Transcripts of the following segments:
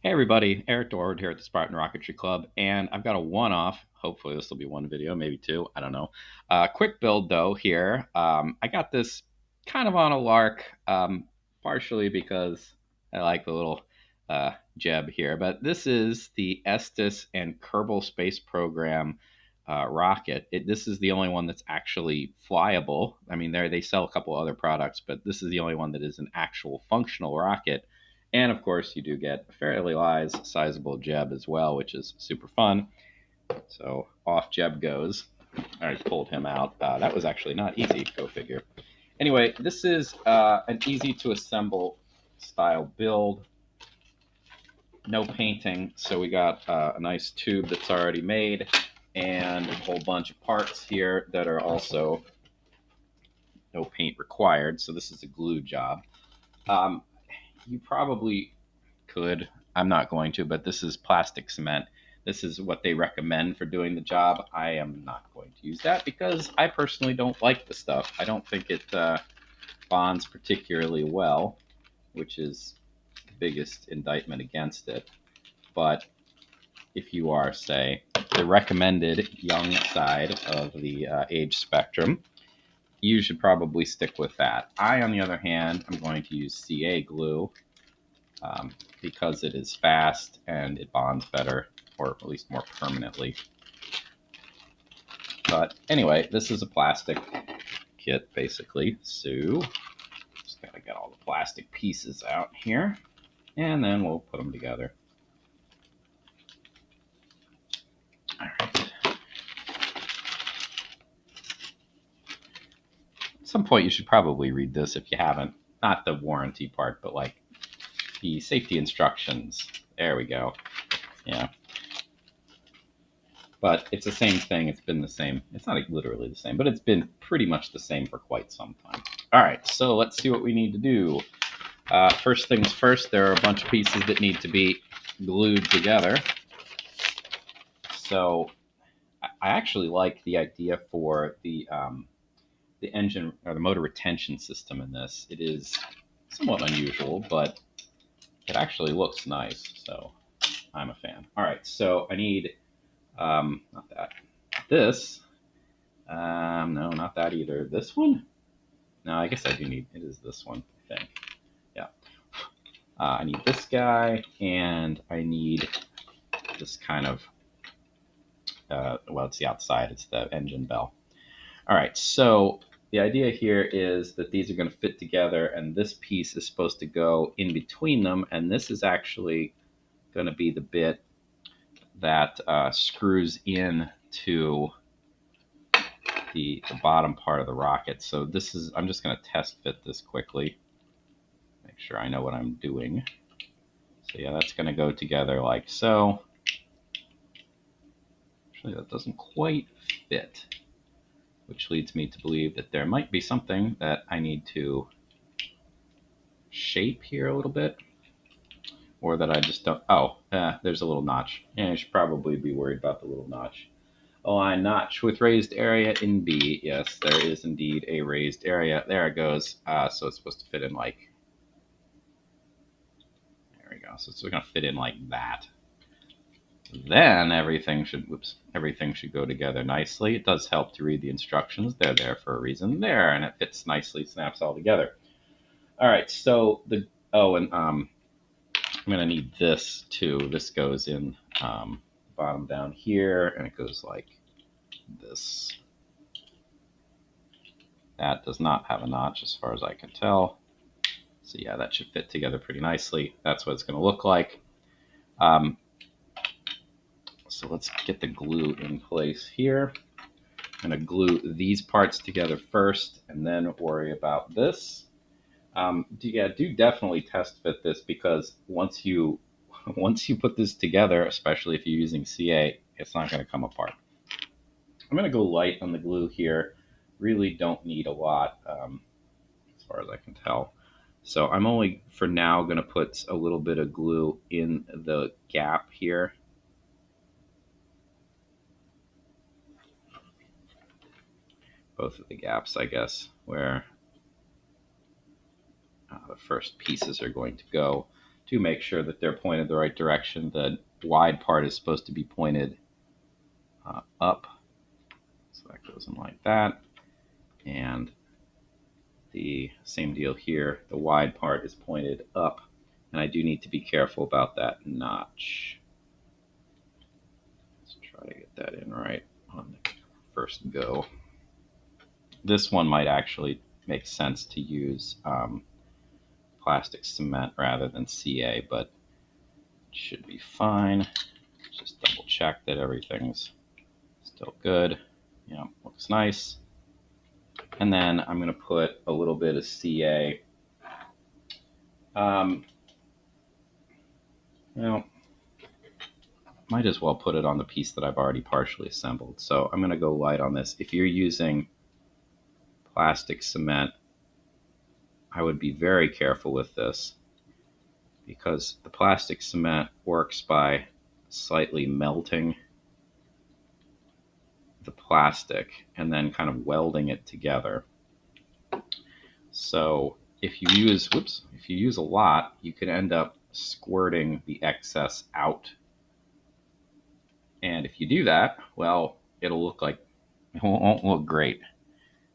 Hey everybody, Eric Dorward here at the Spartan Rocketry Club, and I've got a one-off. Hopefully this will be one video, maybe two. I don't know. Quick build though here. I got this kind of on a lark, partially because I like the little jeb here. But this is the Estes and Kerbal Space Program rocket. This is the only one that's actually flyable. I mean, they sell a couple other products, but this is the only one that is an actual functional rocket. And of course, you do get a fairly sizable Jeb as well, which is super fun. So off Jeb goes. I already pulled him out. That was actually not easy, go figure. Anyway, this is an easy to assemble style build. No painting, so we got a nice tube that's already made and a whole bunch of parts here that are also no paint required. So this is a glue job. Um, you probably could. I'm not going to, but this is plastic cement. This is what they recommend for doing the job. I am not going to use that because I personally don't like the stuff. I don't think it bonds particularly well, which is the biggest indictment against it. But if you are, say, the recommended young side of the age spectrum, you should probably stick with that. I, on the other hand, am going to use CA glue because it is fast and it bonds better, or at least more permanently. But anyway, this is a plastic kit basically, so just gotta get all the plastic pieces out here, and then we'll put them together. All right. At some point, you should probably read this if you haven't. Not the warranty part, but like the safety instructions. There we go. Yeah. But it's the same thing. It's been the same. It's not literally the same, but it's been pretty much the same for quite some time. All right, so let's see what we need to do. First things first, there are a bunch of pieces that need to be glued together. So I actually like the idea for the engine or the motor retention system in this. It is somewhat unusual, but it actually looks nice, so I'm a fan. All right, so I need, not that, this. No, not that either. This one? No, I guess I do need, it is this one, I think. Yeah. I need this guy, and I need this kind of, well, it's the outside, it's the engine bell. All right, so the idea here is that these are going to fit together, and this piece is supposed to go in between them, and this is actually going to be the bit that screws in to the bottom part of the rocket. So this is, I'm just going to test fit this quickly, make sure I know what I'm doing. So yeah, that's going to go together like so. Actually, that doesn't quite fit, which leads me to believe that there might be something that I need to shape here a little bit, or that I just don't. Oh, there's a little notch. Yeah, I should probably be worried about the little notch. Align notch with raised area in B. Yes, there is indeed a raised area. There it goes. So it's supposed to fit in like, there we go. So it's going to fit in like that. Then everything should go together nicely. It does help to read the instructions. They're there for a reason. There, and it fits nicely, snaps all together. All right, so and I'm gonna need this too. This goes in bottom down here, and it goes like this. That does not have a notch as far as I can tell. So yeah, that should fit together pretty nicely. That's what it's gonna look like. So let's get the glue in place here. I'm going to glue these parts together first and then worry about this. Do definitely test fit this, because once you put this together, especially if you're using CA, it's not going to come apart. I'm going to go light on the glue here. Really don't need a lot as far as I can tell. So I'm only for now going to put a little bit of glue in the gap here. Both of the gaps, I guess, where the first pieces are going to go. to make sure that they're pointed the right direction. The wide part is supposed to be pointed up. So that goes in like that. And the same deal here. The wide part is pointed up. And I do need to be careful about that notch. Let's try to get that in right on the first go. This one might actually make sense to use plastic cement rather than CA, but it should be fine. Just double check that everything's still good. Yeah, looks nice. And then I'm going to put a little bit of CA. Well, might as well put it on the piece that I've already partially assembled. So I'm going to go light on this. If you're using plastic cement, I would be very careful with this because the plastic cement works by slightly melting the plastic and then kind of welding it together. So if you use a lot, you could end up squirting the excess out. And if you do that, well, it won't look great.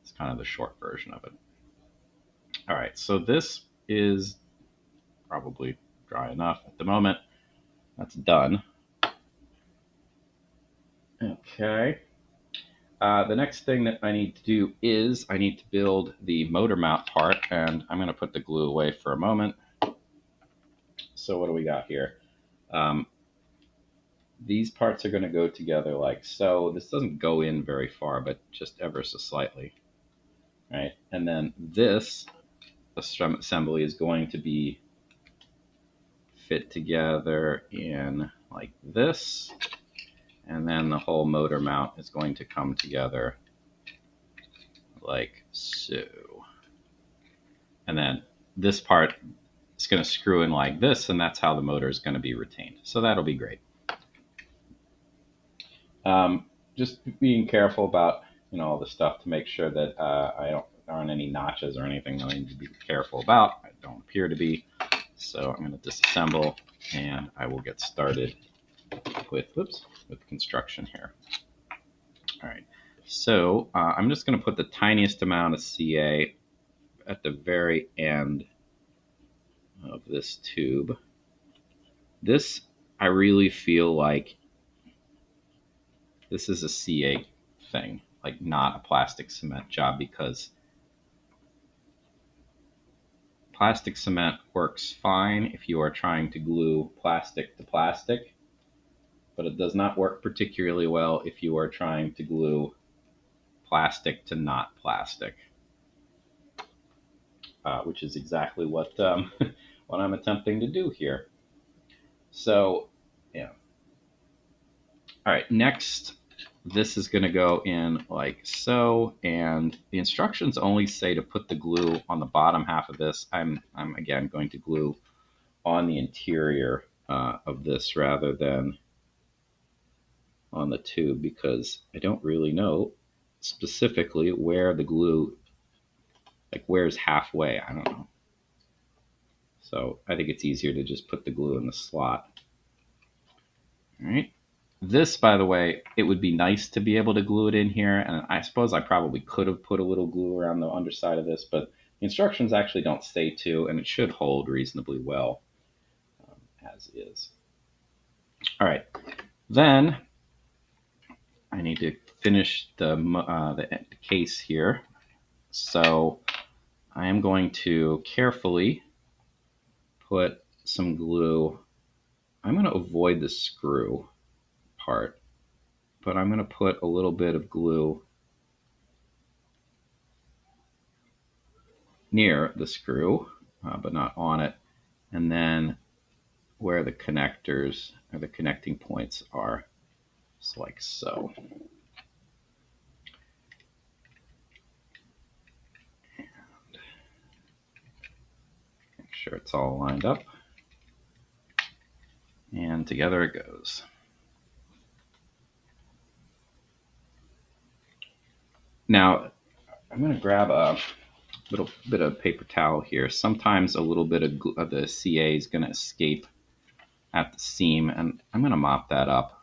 It's kind of the short version of it. All right, so this is probably dry enough at the moment. That's done. Okay. The next thing that I need to do is I need to build the motor mount part, and I'm going to put the glue away for a moment. So what do we got here? These parts are going to go together like so. This doesn't go in very far, but just ever so slightly. Right? And then this assembly is going to be fit together in like this. And then the whole motor mount is going to come together like so. And then this part is going to screw in like this, and that's how the motor is going to be retained. So that'll be great. Just being careful about all the stuff to make sure that there aren't any notches or anything I need to be careful about. I don't appear to be. So I'm going to disassemble, and I will get started with construction here. All right. So I'm just going to put the tiniest amount of CA at the very end of this tube. This, I really feel like this is a CA thing, like not a plastic cement job, because plastic cement works fine if you are trying to glue plastic to plastic, but it does not work particularly well if you are trying to glue plastic to not plastic, which is exactly what what I'm attempting to do here. So, yeah. All right, next, this is going to go in like so, and the instructions only say to put the glue on the bottom half of this. I'm again going to glue on the interior of this rather than on the tube, because I don't really know specifically where the glue, like where's halfway, I don't know. So I think it's easier to just put the glue in the slot. All right. This, by the way, it would be nice to be able to glue it in here, and I suppose I probably could have put a little glue around the underside of this, but the instructions actually don't say to, and it should hold reasonably well as is. All right, then I need to finish the case here. So I am going to carefully put some glue. I'm going to avoid the screw part, but I'm going to put a little bit of glue near the screw, but not on it, and then where the connectors or the connecting points are, just like so. And make sure it's all lined up, and together it goes. Now I'm going to grab a Little bit of paper towel here. Sometimes a little bit of the CA is going to escape at the seam, and I'm going to mop that up.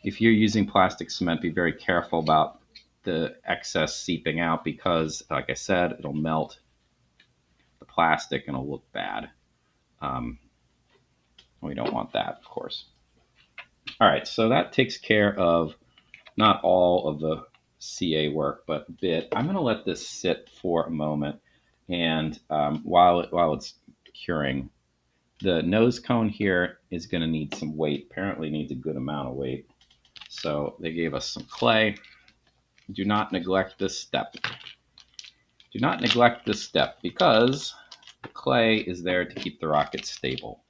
If you're using plastic cement, be very careful about the excess seeping out because, like I said, it'll melt the plastic and it'll look bad. We don't want that, of course. All right, so that takes care of not all of the CA work, but a bit. I'm going to let this sit for a moment, and while it's curing, the nose cone here is going to need some weight. Apparently needs a good amount of weight. So they gave us some clay. Do not neglect this step. Do not neglect this step because the clay is there to keep the rocket stable.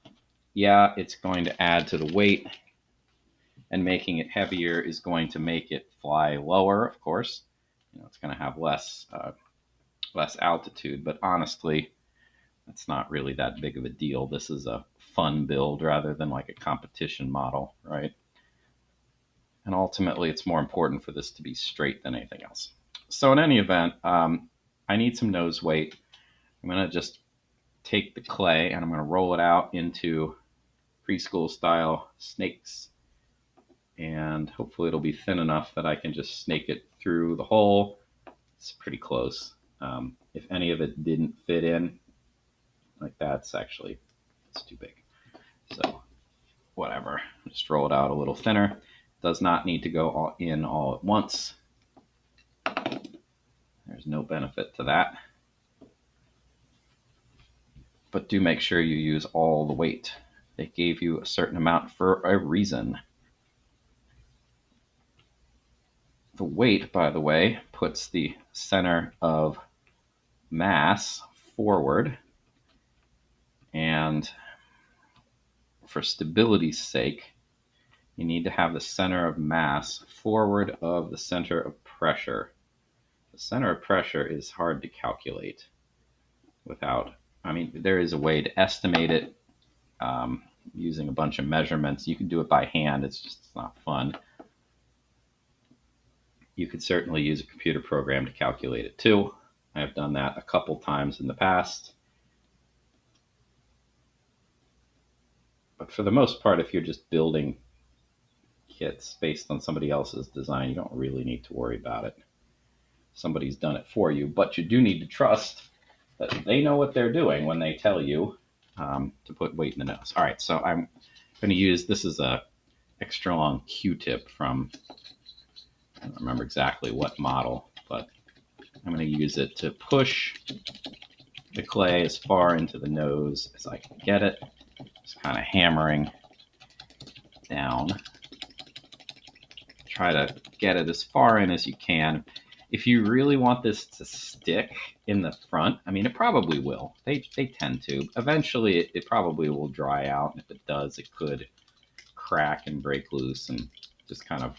Yeah, it's going to add to the weight, and making it heavier is going to make it fly lower, of course. It's going to have less altitude, but honestly, it's not really that big of a deal. This is a fun build rather than like a competition model, right? And ultimately, it's more important for this to be straight than anything else. So in any event, I need some nose weight. I'm going to just take the clay and I'm going to roll it out into preschool style snakes. And hopefully it'll be thin enough that I can just snake it through the hole. It's pretty close. If any of it didn't fit in like that, it's too big. So whatever, just roll it out a little thinner. Does not need to go all at once. There's no benefit to that. But do make sure you use all the weight. They gave you a certain amount for a reason. The weight, by the way, puts the center of mass forward. And for stability's sake, you need to have the center of mass forward of the center of pressure. The center of pressure is hard to calculate there is a way to estimate it using a bunch of measurements. You can do it by hand. It's not fun. You could certainly use a computer program to calculate it too. I have done that a couple times in the past. But for the most part, if you're just building kits based on somebody else's design, you don't really need to worry about it. Somebody's done it for you, but you do need to trust that they know what they're doing when they tell you to put weight in the nose. All right, so I'm going to use, this is a extra long Q-tip from, I don't remember exactly what model, but I'm going to use it to push the clay as far into the nose as I can get it. Just kind of hammering down. Try to get it as far in as you can. If you really want this to stick in the front, it probably will. They tend to. Eventually, it probably will dry out. And if it does, it could crack and break loose and just kind of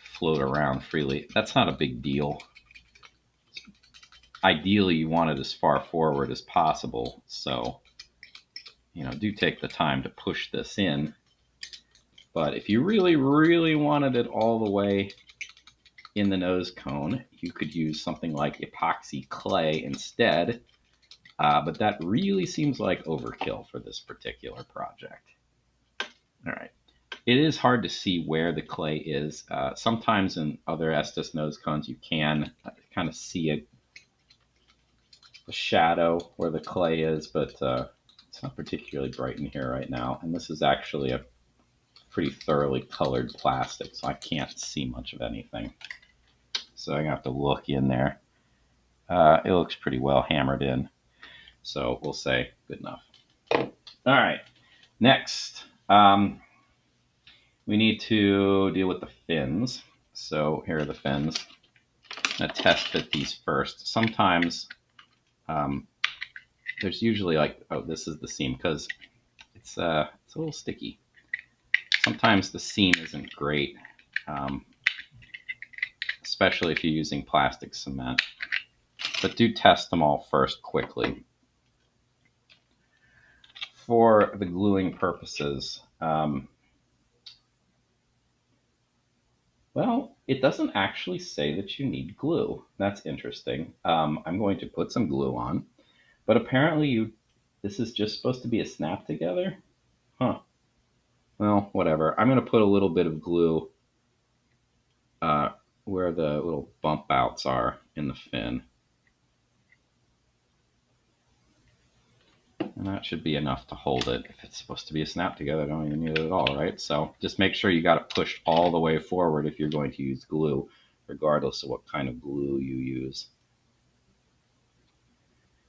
float around freely. That's not a big deal. Ideally, you want it as far forward as possible. So, do take the time to push this in. But if you really, really wanted it all the way in the nose cone, you could use something like epoxy clay instead. But that really seems like overkill for this particular project. All right. It is hard to see where the clay is. Sometimes in other Estes nose cones, you can kind of see a shadow where the clay is, but it's not particularly bright in here right now. And this is actually a pretty thoroughly colored plastic, so I can't see much of anything. So I'm going to have to look in there. It looks pretty well hammered in. So we'll say good enough. All right. Next, we need to deal with the fins. So here are the fins. I'm going to test fit these first. Sometimes there's usually this is the seam because it's a little sticky. Sometimes the seam isn't great, especially if you're using plastic cement. But do test them all first quickly. For the gluing purposes, It doesn't actually say that you need glue. That's interesting. I'm going to put some glue on, but apparently this is just supposed to be a snap together? Huh. Well, whatever. I'm going to put a little bit of glue where the little bump outs are in the fin. And that should be enough to hold it. If it's supposed to be a snap together, I don't even need it at all, right? So just make sure you got it pushed all the way forward if you're going to use glue, regardless of what kind of glue you use.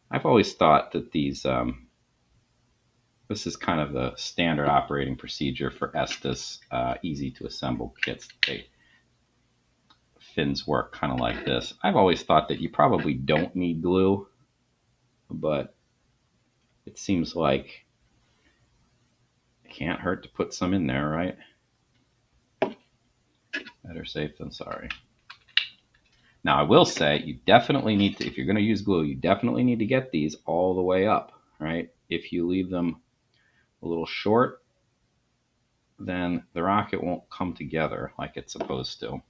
I've always thought that these, this is kind of the standard operating procedure for Estes easy to assemble kits. Fins work kind of like this. I've always thought that you probably don't need glue, but it seems like it can't hurt to put some in there, right? Better safe than sorry. Now, I will say you definitely need to, if you're going to use glue, you definitely need to get these all the way up, right? If you leave them a little short, then the rocket won't come together like it's supposed to.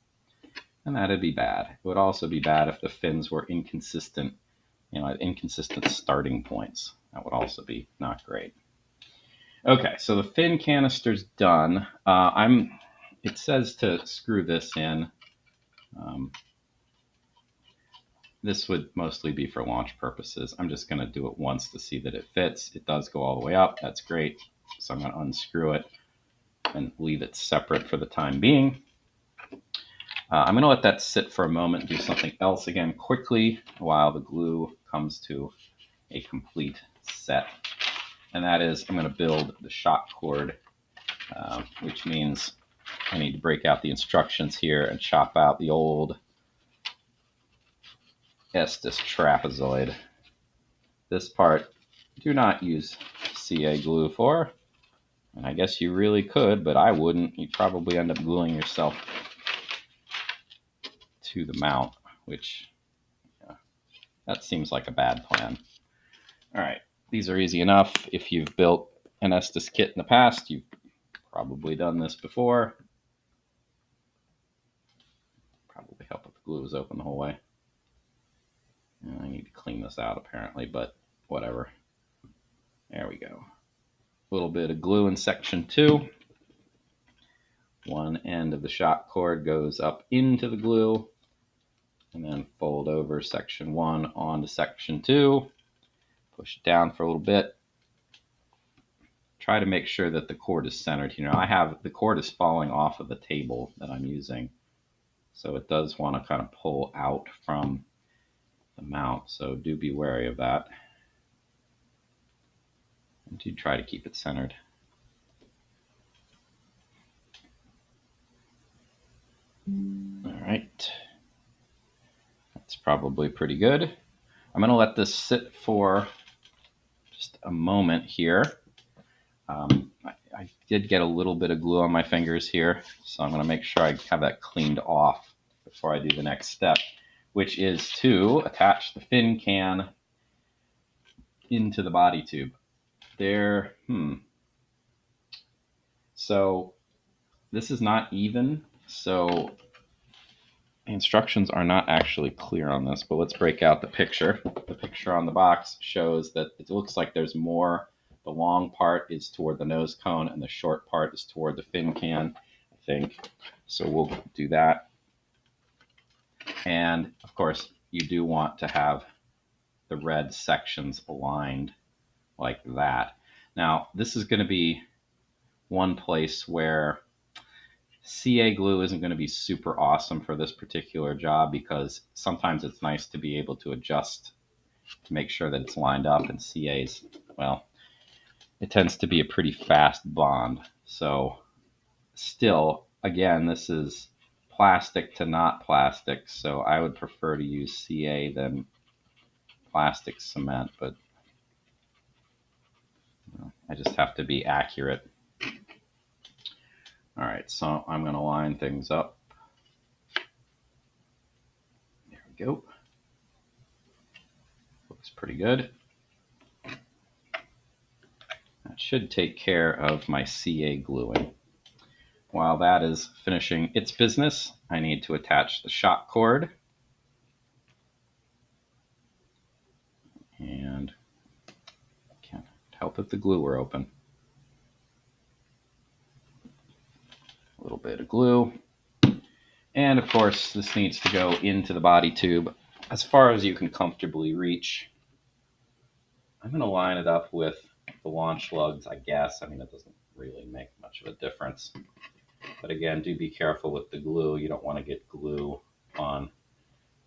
And that'd be bad. It would also be bad if the fins were inconsistent, at inconsistent starting points. That would also be not great. Okay, so the fin canister's done. It says to screw this in. This would mostly be for launch purposes. I'm just going to do it once to see that it fits. It does go all the way up. That's great. So I'm going to unscrew it and leave it separate for the time being. I'm going to let that sit for a moment and do something else again quickly while the glue comes to a complete set. And that is I'm going to build the shock cord, which means I need to break out the instructions here and chop out the old Estes trapezoid. This part, do not use CA glue for. And I guess you really could, but I wouldn't. You'd probably end up gluing yourself to the mount, which that seems like a bad plan. All right, these are easy enough. If you've built an Estes kit in the past, you've probably done this before. Probably help if the glue was open the whole way. And I need to clean this out apparently, but whatever. There we go. A little bit of glue in section 2. One end of the shock cord goes up into the glue, and then fold over section 1 onto section 2. Push it down for a little bit. Try to make sure that the cord is centered. The cord is falling off of the table that I'm using, so it does want to kind of pull out from the mount, so do be wary of that. And do try to keep it centered. All right. That's probably pretty good. I'm going to let this sit for just a moment here. I did get a little bit of glue on my fingers here, so I'm going to make sure I have that cleaned off before I do the next step, which is to attach the fin can into the body tube. So this is not even, so the instructions are not actually clear on this, but let's break out the picture. The picture on the box shows that it looks like there's more. The long part is toward the nose cone and the short part is toward the fin can, I think. So we'll do that. And of course, you do want to have the red sections aligned like that. Now, this is going to be one place where CA glue isn't going to be super awesome for this particular job, because sometimes it's nice to be able to adjust to make sure that it's lined up, and CA's, well, it tends to be a pretty fast bond. So still, again, this is plastic to not plastic, so I would prefer to use CA than plastic cement, but I just have to be accurate. All right, so I'm going to line things up. There we go. Looks pretty good. That should take care of my CA gluing. While that is finishing its business, I need to attach the shock cord. And can't help if the glue were open. A little bit of glue. And of course, this needs to go into the body tube as far as you can comfortably reach. I'm going to line it up with the launch lugs, I guess. I mean, it doesn't really make much of a difference. But again, do be careful with the glue. You don't want to get glue on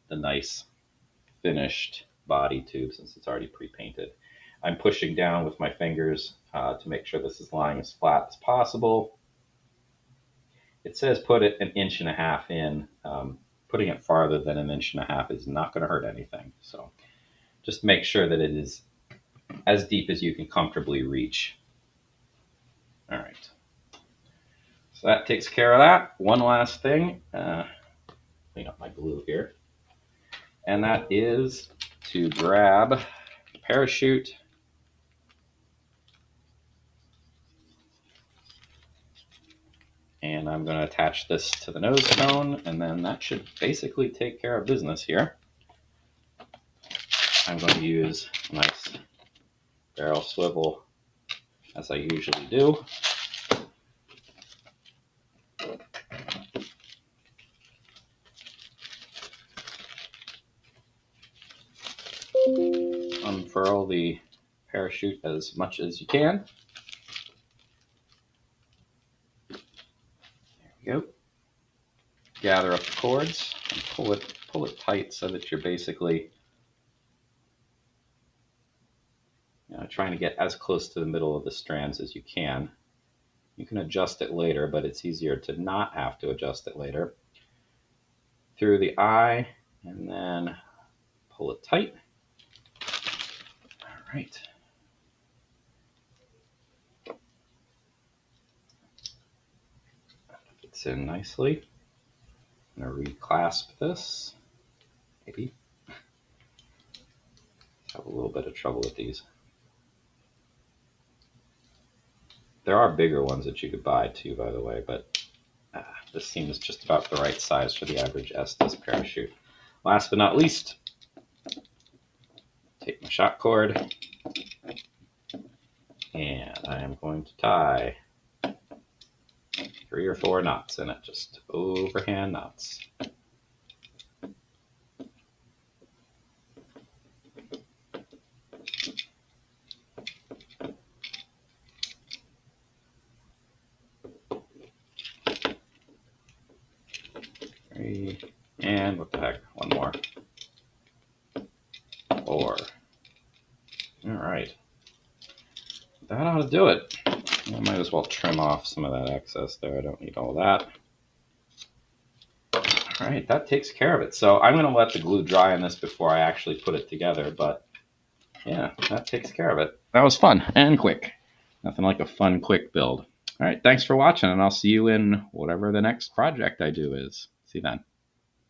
the nice finished body tube since it's already pre-painted. I'm pushing down with my fingers to make sure this is lying as flat as possible. It says put it 1.5 inches in. Putting it farther than 1.5 inches is not going to hurt anything. So just make sure that it is as deep as you can comfortably reach. All right. So that takes care of that. One last thing. Clean up my glue here. And that is to grab a parachute and I'm going to attach this to the nose cone, and then that should basically take care of business here. I'm going to use a nice barrel swivel as I usually do. Unfurl the parachute as much as you can. There we go. Gather up the cords and pull it tight so that you're basically trying to get as close to the middle of the strands as you can. You can adjust it later, but it's easier to not have to adjust it later. Through the eye, and then pull it tight. All right. Fits in nicely. I'm going to reclasp this. Maybe. Have a little bit of trouble with these. There are bigger ones that you could buy too, by the way, but this seems just about the right size for the average Estes parachute. Last but not least, take my shock cord, and I am going to tie 3 or 4 knots in it, just overhand knots. And what the heck, one more. 4. All right. That ought to do it. I might as well trim off some of that excess there. I don't need all that. All right, that takes care of it. So I'm going to let the glue dry on this before I actually put it together. But yeah, that takes care of it. That was fun and quick. Nothing like a fun, quick build. All right, thanks for watching, and I'll see you in whatever the next project I do is. See you then.